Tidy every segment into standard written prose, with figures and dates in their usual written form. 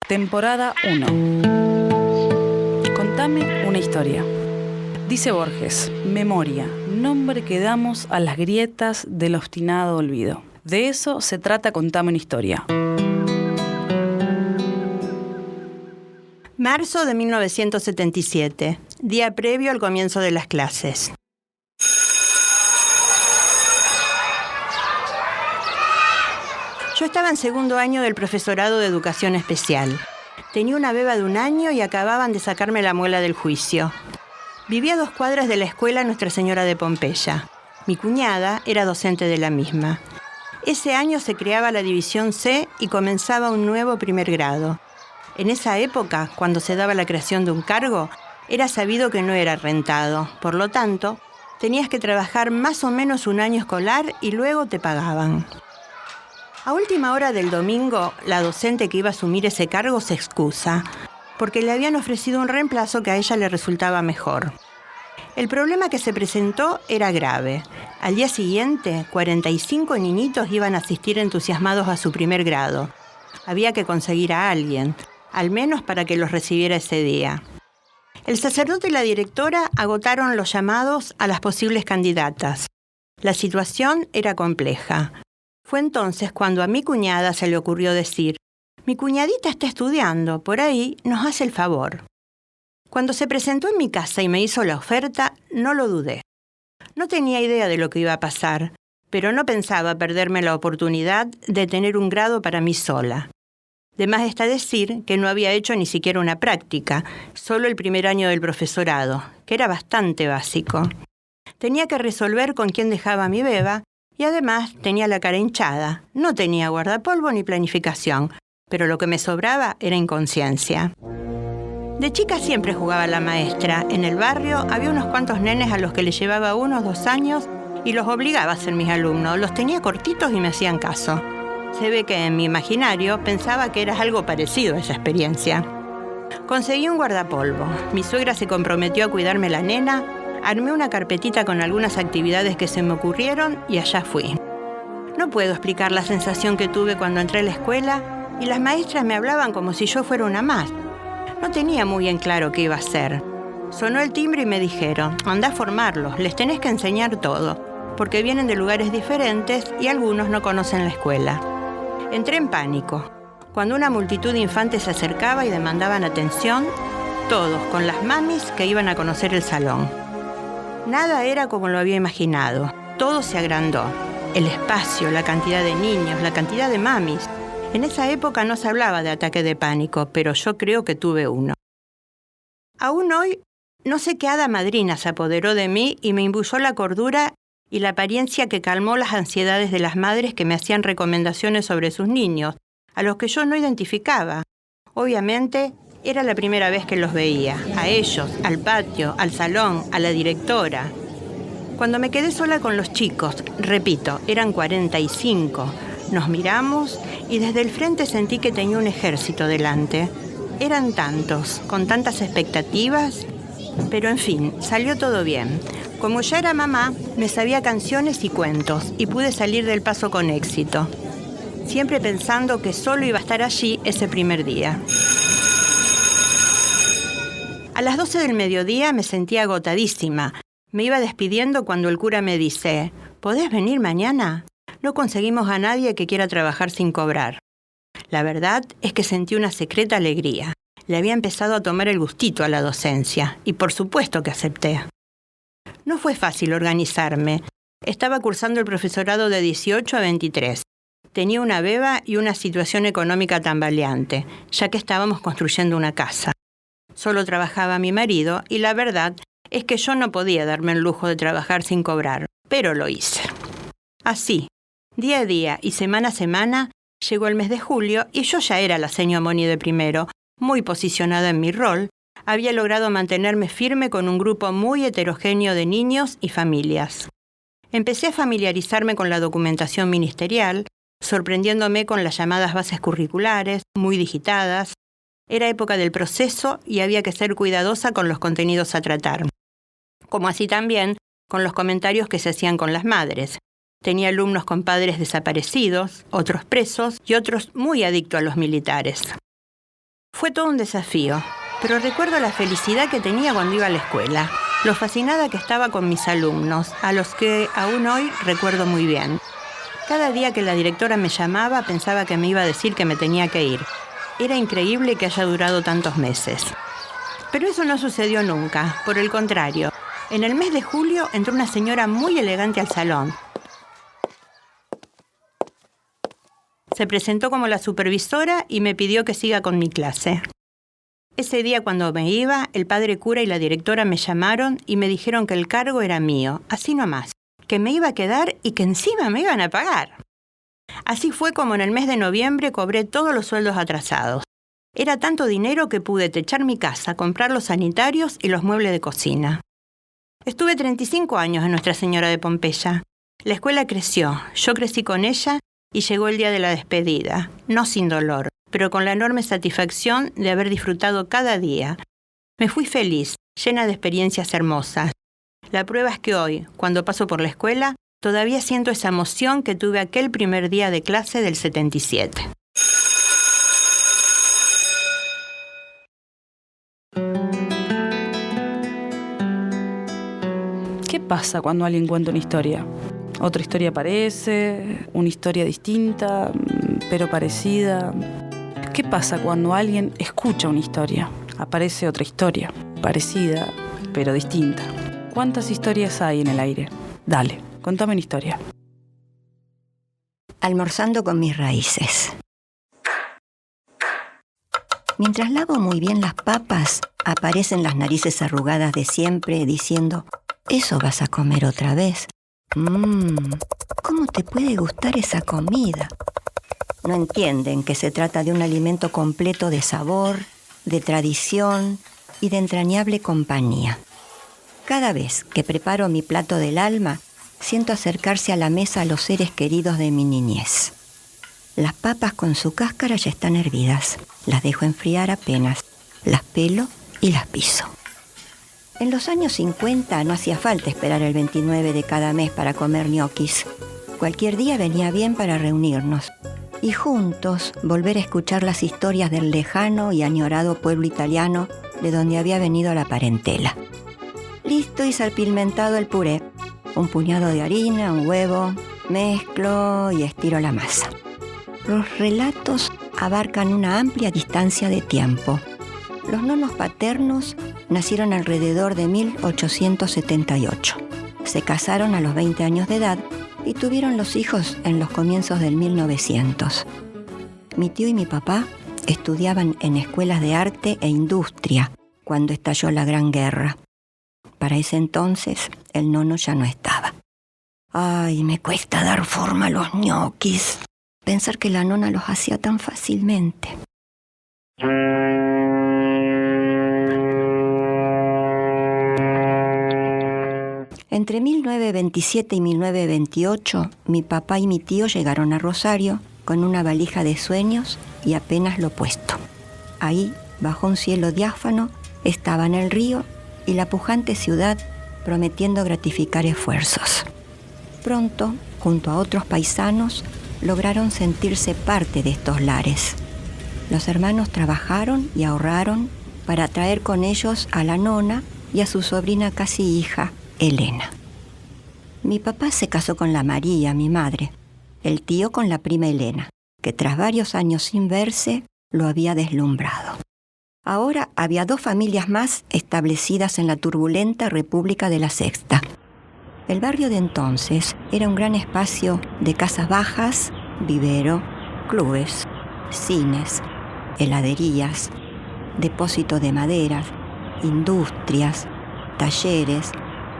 Temporada 1. Contame una historia. Dice Borges, memoria, nombre que damos a las grietas del obstinado olvido. De eso se trata Contame una historia. Marzo de 1977, día previo al comienzo de las clases. Yo estaba en segundo año del profesorado de educación especial. Tenía una beba de 1 año y acababan de sacarme la muela del juicio. Vivía a 2 cuadras de la escuela Nuestra Señora de Pompeya. Mi cuñada era docente de la misma. Ese año se creaba la División C y comenzaba un nuevo primer grado. En esa época, cuando se daba la creación de un cargo, era sabido que no era rentado. Por lo tanto, tenías que trabajar más o menos 1 año escolar y luego te pagaban. A última hora del domingo, la docente que iba a asumir ese cargo se excusa, porque le habían ofrecido un reemplazo que a ella le resultaba mejor. El problema que se presentó era grave. Al día siguiente, 45 niñitos iban a asistir entusiasmados a su primer grado. Había que conseguir a alguien, al menos para que los recibiera ese día. El sacerdote y la directora agotaron los llamados a las posibles candidatas. La situación era compleja. Fue entonces cuando a mi cuñada se le ocurrió decir: «Mi cuñadita está estudiando, por ahí nos hace el favor». Cuando se presentó en mi casa y me hizo la oferta, no lo dudé. No tenía idea de lo que iba a pasar, pero no pensaba perderme la oportunidad de tener un grado para mí sola. De más está decir que no había hecho ni siquiera una práctica, solo el primer año del profesorado, que era bastante básico. Tenía que resolver con quién dejaba a mi beba, y además tenía la cara hinchada. No tenía guardapolvo ni planificación, pero lo que me sobraba era inconsciencia. De chica siempre jugaba a la maestra. En el barrio había unos cuantos nenes a los que les llevaba 1 o 2 años y los obligaba a ser mis alumnos. Los tenía cortitos y me hacían caso. Se ve que en mi imaginario pensaba que era algo parecido a esa experiencia. Conseguí un guardapolvo. Mi suegra se comprometió a cuidarme la nena. Armé una carpetita con algunas actividades que se me ocurrieron y allá fui. No puedo explicar la sensación que tuve cuando entré a la escuela y las maestras me hablaban como si yo fuera una más. No tenía muy en claro qué iba a hacer. Sonó el timbre y me dijeron: «Andá a formarlos, les tenés que enseñar todo, porque vienen de lugares diferentes y algunos no conocen la escuela». Entré en pánico. Cuando una multitud de infantes se acercaba y demandaban atención, todos con las mamis que iban a conocer el salón. Nada era como lo había imaginado. Todo se agrandó. El espacio, la cantidad de niños, la cantidad de mamis. En esa época no se hablaba de ataque de pánico, pero yo creo que tuve uno. Aún hoy, no sé qué hada madrina se apoderó de mí y me imbuyó la cordura y la apariencia que calmó las ansiedades de las madres que me hacían recomendaciones sobre sus niños, a los que yo no identificaba. Obviamente, era la primera vez que los veía, a ellos, al patio, al salón, a la directora. Cuando me quedé sola con los chicos, repito, eran 45, nos miramos y desde el frente sentí que tenía un ejército delante. Eran tantos, con tantas expectativas, pero en fin, salió todo bien. Como ya era mamá, me sabía canciones y cuentos y pude salir del paso con éxito, siempre pensando que solo iba a estar allí ese primer día. A las 12 del mediodía me sentía agotadísima. Me iba despidiendo cuando el cura me dice: «¿Podés venir mañana? No conseguimos a nadie que quiera trabajar sin cobrar». La verdad es que sentí una secreta alegría. Le había empezado a tomar el gustito a la docencia y por supuesto que acepté. No fue fácil organizarme. Estaba cursando el profesorado de 18 a 23. Tenía una beba y una situación económica tambaleante, ya que estábamos construyendo una casa. Solo trabajaba mi marido y la verdad es que yo no podía darme el lujo de trabajar sin cobrar, pero lo hice. Así, día a día y semana a semana, llegó el mes de julio y yo ya era la señora Moni de primero, muy posicionada en mi rol. Había logrado mantenerme firme con un grupo muy heterogéneo de niños y familias. Empecé a familiarizarme con la documentación ministerial, sorprendiéndome con las llamadas bases curriculares, muy digitadas. Era época del proceso y había que ser cuidadosa con los contenidos a tratar, como así también con los comentarios que se hacían con las madres. Tenía alumnos con padres desaparecidos, otros presos y otros muy adictos a los militares. Fue todo un desafío, pero recuerdo la felicidad que tenía cuando iba a la escuela, lo fascinada que estaba con mis alumnos, a los que aún hoy recuerdo muy bien. Cada día que la directora me llamaba pensaba que me iba a decir que me tenía que ir. Era increíble que haya durado tantos meses. Pero eso no sucedió nunca, por el contrario. En el mes de julio entró una señora muy elegante al salón. Se presentó como la supervisora y me pidió que siga con mi clase. Ese día cuando me iba, el padre cura y la directora me llamaron y me dijeron que el cargo era mío, así nomás, que me iba a quedar y que encima me iban a pagar. Así fue como en el mes de noviembre cobré todos los sueldos atrasados. Era tanto dinero que pude techar mi casa, comprar los sanitarios y los muebles de cocina. Estuve 35 años en Nuestra Señora de Pompeya. La escuela creció, yo crecí con ella y llegó el día de la despedida, no sin dolor, pero con la enorme satisfacción de haber disfrutado cada día. Me fui feliz, llena de experiencias hermosas. La prueba es que hoy, cuando paso por la escuela, todavía siento esa emoción que tuve aquel primer día de clase del 77. ¿Qué pasa cuando alguien cuenta una historia? Otra historia aparece, una historia distinta, pero parecida. ¿Qué pasa cuando alguien escucha una historia? Aparece otra historia, parecida, pero distinta. ¿Cuántas historias hay en el aire? Dale, contame una historia. Almorzando con mis raíces. Mientras lavo muy bien las papas, aparecen las narices arrugadas de siempre diciendo: ¿eso vas a comer otra vez? ¿Cómo te puede gustar esa comida? No entienden que se trata de un alimento completo de sabor, de tradición y de entrañable compañía. Cada vez que preparo mi plato del alma, siento acercarse a la mesa a los seres queridos de mi niñez. Las papas con su cáscara ya están hervidas. Las dejo enfriar apenas. Las pelo y las piso. En los años 50 no hacía falta esperar el 29 de cada mes para comer ñoquis. Cualquier día venía bien para reunirnos y juntos volver a escuchar las historias del lejano y añorado pueblo italiano de donde había venido la parentela. Listo y salpimentado el puré. Un puñado de harina, un huevo, mezclo y estiro la masa. Los relatos abarcan una amplia distancia de tiempo. Los nonos paternos nacieron alrededor de 1878. Se casaron a los 20 años de edad y tuvieron los hijos en los comienzos del 1900. Mi tío y mi papá estudiaban en escuelas de arte e industria cuando estalló la Gran Guerra. Para ese entonces, el nono ya no estaba. Ay, me cuesta dar forma a los ñoquis. Pensar que la nona los hacía tan fácilmente. Entre 1927 y 1928, mi papá y mi tío llegaron a Rosario con una valija de sueños y apenas lo puesto. Ahí, bajo un cielo diáfano, estaban el río y la pujante ciudad prometiendo gratificar esfuerzos. Pronto, junto a otros paisanos, lograron sentirse parte de estos lares. Los hermanos trabajaron y ahorraron para traer con ellos a la nona y a su sobrina casi hija, Elena. Mi papá se casó con la María, mi madre, el tío con la prima Elena, que tras varios años sin verse, lo había deslumbrado. Ahora había 2 familias más establecidas en la turbulenta República de la Sexta. El barrio de entonces era un gran espacio de casas bajas, vivero, clubes, cines, heladerías, depósito de maderas, industrias, talleres,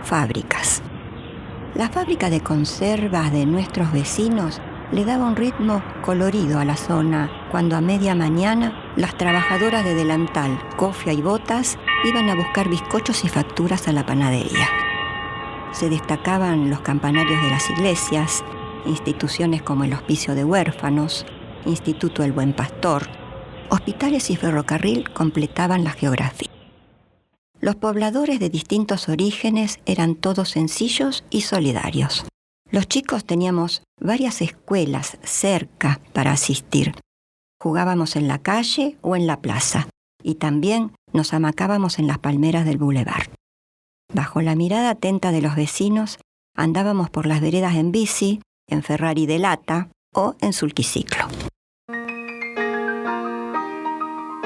fábricas. La fábrica de conservas de nuestros vecinos le daba un ritmo colorido a la zona cuando a media mañana las trabajadoras de delantal, cofia y botas iban a buscar bizcochos y facturas a la panadería. Se destacaban los campanarios de las iglesias, instituciones como el Hospicio de Huérfanos, Instituto del Buen Pastor, hospitales y ferrocarril completaban la geografía. Los pobladores de distintos orígenes eran todos sencillos y solidarios. Los chicos teníamos varias escuelas cerca para asistir. Jugábamos en la calle o en la plaza y también nos amacábamos en las palmeras del boulevard. Bajo la mirada atenta de los vecinos, andábamos por las veredas en bici, en Ferrari de lata o en sulquiciclo.